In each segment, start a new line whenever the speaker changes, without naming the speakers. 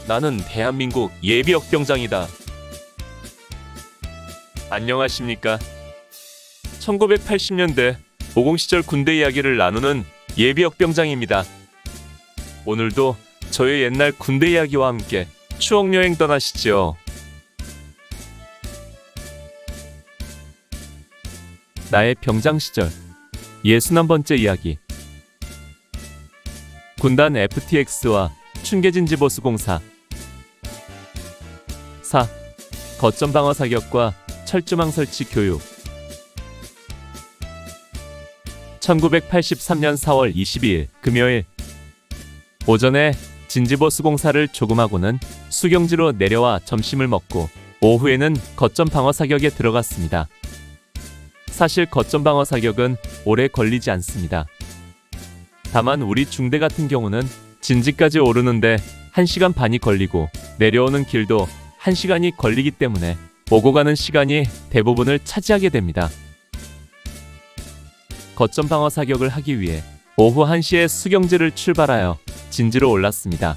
나는 대한민국 예비역병장이다. 안녕하십니까? 1980년대 모공시절 군대 이야기를 나누는 예비역병장입니다. 오늘도 저의 옛날 군대 이야기와 함께 추억여행 떠나시죠. 나의 병장 시절 61번째 이야기. 군단 FTX와 춘계진지보수공사. 4. 거점 방어 사격과 철조망 설치 교육. 1983년 4월 22일 금요일 오전에 진지보수공사를 조금하고는 수경지로 내려와 점심을 먹고 오후에는 거점 방어 사격에 들어갔습니다. 사실 거점 방어 사격은 오래 걸리지 않습니다. 다만 우리 중대 같은 경우는 진지까지 오르는데 1시간 반이 걸리고 내려오는 길도 1시간이 걸리기 때문에 오고 가는 시간이 대부분을 차지하게 됩니다. 거점 방어 사격을 하기 위해 오후 1시에 수경지를 출발하여 진지로 올랐습니다.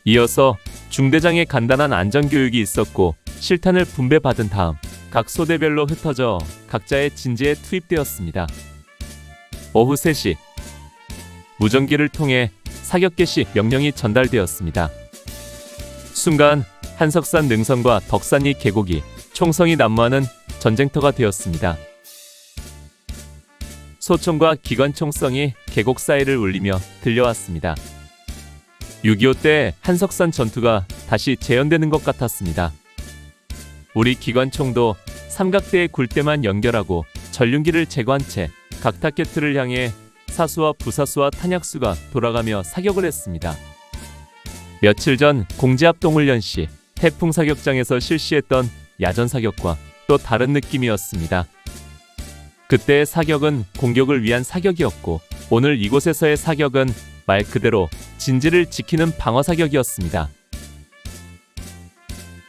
이어서 중대장의 간단한 안전교육이 있었고 실탄을 분배받은 다음 각 소대별로 흩어져 각자의 진지에 투입되었습니다. 오후 3시 무전기를 통해 사격 개시 명령이 전달되었습니다. 순간 한석산 능선과 덕산리 계곡이 총성이 난무하는 전쟁터가 되었습니다. 소총과 기관총성이 계곡 사이를 울리며 들려왔습니다. 6.25 때 한석산 전투가 다시 재현되는 것 같았습니다. 우리 기관총도 삼각대의 굴대만 연결하고 전륜기를 제거한 채 각 타켓을 향해 사수와 부사수와 탄약수가 돌아가며 사격을 했습니다. 며칠 전 공지 앞 동훈련 시 태풍 사격장에서 실시했던 야전 사격과 또 다른 느낌이었습니다. 그때의 사격은 공격을 위한 사격이었고 오늘 이곳에서의 사격은 말 그대로 진지를 지키는 방어 사격이었습니다.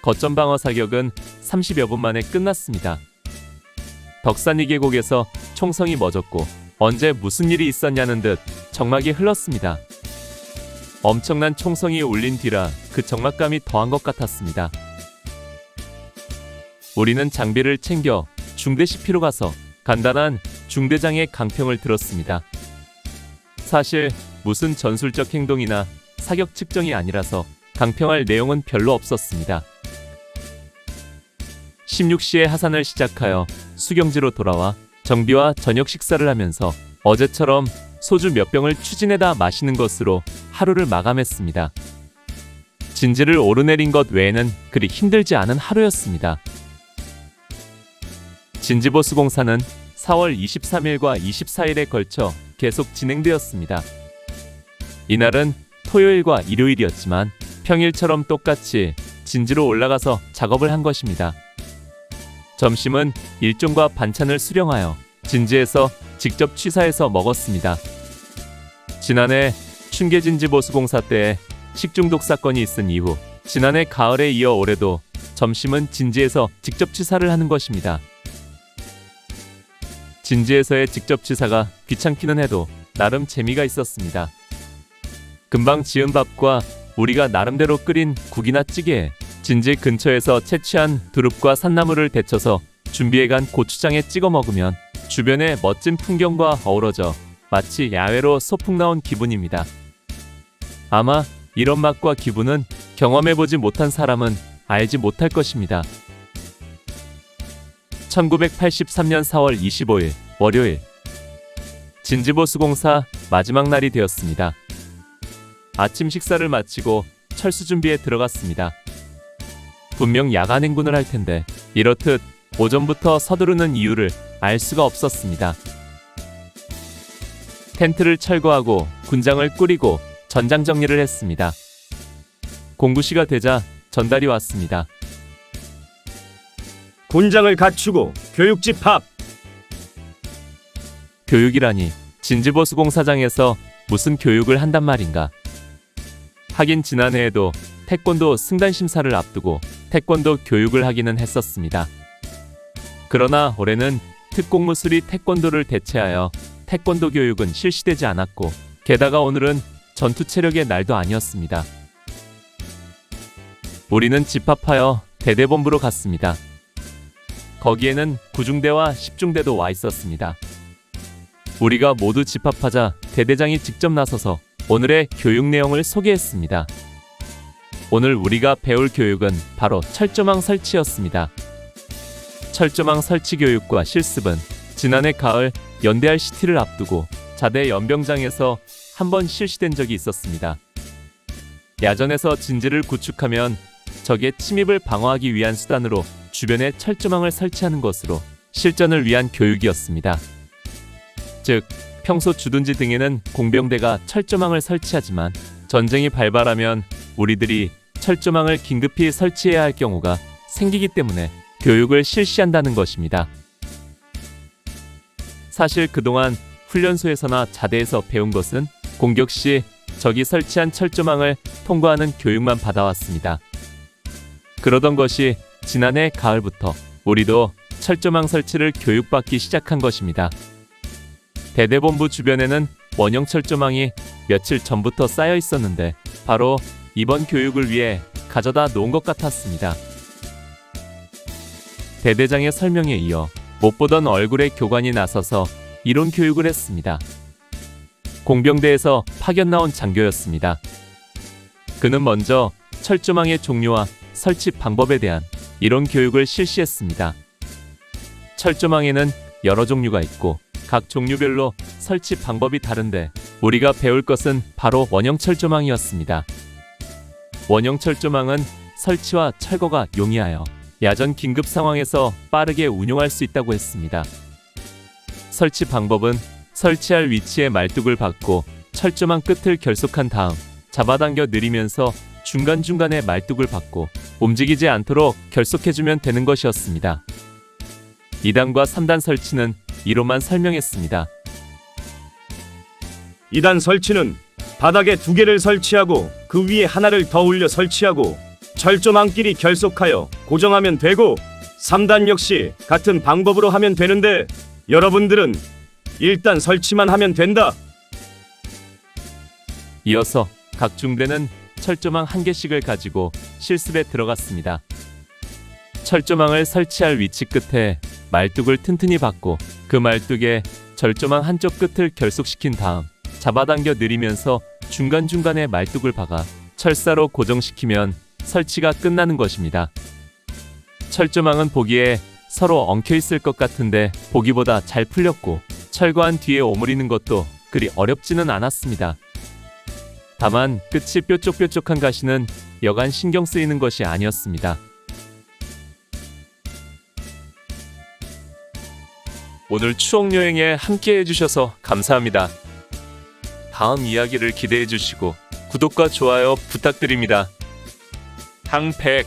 거점 방어 사격은 30여 분 만에 끝났습니다. 덕산리 계곡에서 총성이 멎었고 언제 무슨 일이 있었냐는 듯 적막이 흘렀습니다. 엄청난 총성이 울린 뒤라 그 적막감이 더한 것 같았습니다. 우리는 장비를 챙겨 중대 CP로 가서 간단한 중대장의 강평을 들었습니다. 사실 무슨 전술적 행동이나 사격 측정이 아니라서 강평할 내용은 별로 없었습니다. 16시에 하산을 시작하여 수경지로 돌아와 정비와 저녁 식사를 하면서 어제처럼 소주 몇 병을 추진해다 마시는 것으로 하루를 마감했습니다. 진지를 오르내린 것 외에는 그리 힘들지 않은 하루였습니다. 진지보수공사는 4월 23일과 24일에 걸쳐 계속 진행되었습니다. 이날은 토요일과 일요일이었지만 평일처럼 똑같이 진지로 올라가서 작업을 한 것입니다. 점심은 일종과 반찬을 수령하여 진지에서 직접 취사해서 먹었습니다. 지난해 춘계진지보수공사 때에 식중독 사건이 있은 이후 지난해 가을에 이어 올해도 점심은 진지에서 직접 취사를 하는 것입니다. 진지에서의 직접 취사가 귀찮기는 해도 나름 재미가 있었습니다. 금방 지은 밥과 우리가 나름대로 끓인 국이나 찌개에 진지 근처에서 채취한 두릅과 산나물을 데쳐서 준비해간 고추장에 찍어 먹으면 주변의 멋진 풍경과 어우러져 마치 야외로 소풍 나온 기분입니다. 아마 이런 맛과 기분은 경험해보지 못한 사람은 알지 못할 것입니다. 1983년 4월 25일 월요일 진지보수공사 마지막 날이 되었습니다. 아침 식사를 마치고 철수 준비에 들어갔습니다. 분명 야간 행군을 할 텐데 이렇듯 오전부터 서두르는 이유를 알 수가 없었습니다. 텐트를 철거하고 군장을 꾸리고 전장 정리를 했습니다. 공구시가 되자 전달이 왔습니다.
군장을 갖추고 교육 집합.
교육이라니 진지보수공사장에서 무슨 교육을 한단 말인가. 하긴 지난해에도 태권도 승단 심사를 앞두고 태권도 교육을 하기는 했었습니다. 그러나 올해는 특공무술이 태권도를 대체하여 태권도 교육은 실시되지 않았고 게다가 오늘은 전투 체력의 날도 아니었습니다. 우리는 집합하여 대대본부로 갔습니다. 거기에는 9중대와 10중대도 와 있었습니다. 우리가 모두 집합하자 대대장이 직접 나서서 오늘의 교육 내용을 소개했습니다. 오늘 우리가 배울 교육은 바로 철조망 설치였습니다. 철조망 설치 교육과 실습은 지난해 가을 연대할 시티를 앞두고 자대 연병장에서 한번 실시된 적이 있었습니다. 야전에서 진지를 구축하면 적의 침입을 방어하기 위한 수단으로 주변에 철조망을 설치하는 것으로 실전을 위한 교육이었습니다. 즉, 평소 주둔지 등에는 공병대가 철조망을 설치하지만 전쟁이 발발하면 우리들이 철조망을 긴급히 설치해야 할 경우가 생기기 때문에 교육을 실시한다는 것입니다. 사실 그동안 훈련소에서나 자대에서 배운 것은 공격 시 적이 설치한 철조망을 통과하는 교육만 받아왔습니다. 그러던 것이 지난해 가을부터 우리도 철조망 설치를 교육받기 시작한 것입니다. 대대본부 주변에는 원형 철조망이 며칠 전부터 쌓여 있었는데 바로 이번 교육을 위해 가져다 놓은 것 같았습니다. 대대장의 설명에 이어 못 보던 얼굴의 교관이 나서서 이론 교육을 했습니다. 공병대에서 파견 나온 장교였습니다. 그는 먼저 철조망의 종류와 설치 방법에 대한 이론 교육을 실시했습니다. 철조망에는 여러 종류가 있고 각 종류별로 설치 방법이 다른데 우리가 배울 것은 바로 원형 철조망이었습니다. 원형 철조망은 설치와 철거가 용이하여 야전 긴급 상황에서 빠르게 운용할 수 있다고 했습니다. 설치 방법은 설치할 위치에 말뚝을 박고 철조망 끝을 결속한 다음 잡아당겨 내리면서 중간중간에 말뚝을 박고 움직이지 않도록 결속해주면 되는 것이었습니다. 2단과 3단 설치는 이로만 설명했습니다.
2단 설치는 바닥에 2개를 설치하고 그 위에 하나를 더 올려 설치하고 철조망끼리 결속하여 고정하면 되고 3단 역시 같은 방법으로 하면 되는데 여러분들은 1단 설치만 하면 된다.
이어서 각 중대는 철조망 1개씩을 가지고 실습에 들어갔습니다. 철조망을 설치할 위치 끝에 말뚝을 튼튼히 박고 그 말뚝에 철조망 한쪽 끝을 결속시킨 다음 잡아당겨 내리면서 중간중간에 말뚝을 박아 철사로 고정시키면 설치가 끝나는 것입니다. 철조망은 보기에 서로 엉켜 있을 것 같은데 보기보다 잘 풀렸고 철거한 뒤에 오므리는 것도 그리 어렵지는 않았습니다. 다만 끝이 뾰족뾰족한 가시는 여간 신경 쓰이는 것이 아니었습니다. 오늘 추억여행에 함께 해주셔서 감사합니다. 다음 이야기를 기대해 주시고 구독과 좋아요 부탁드립니다. 항백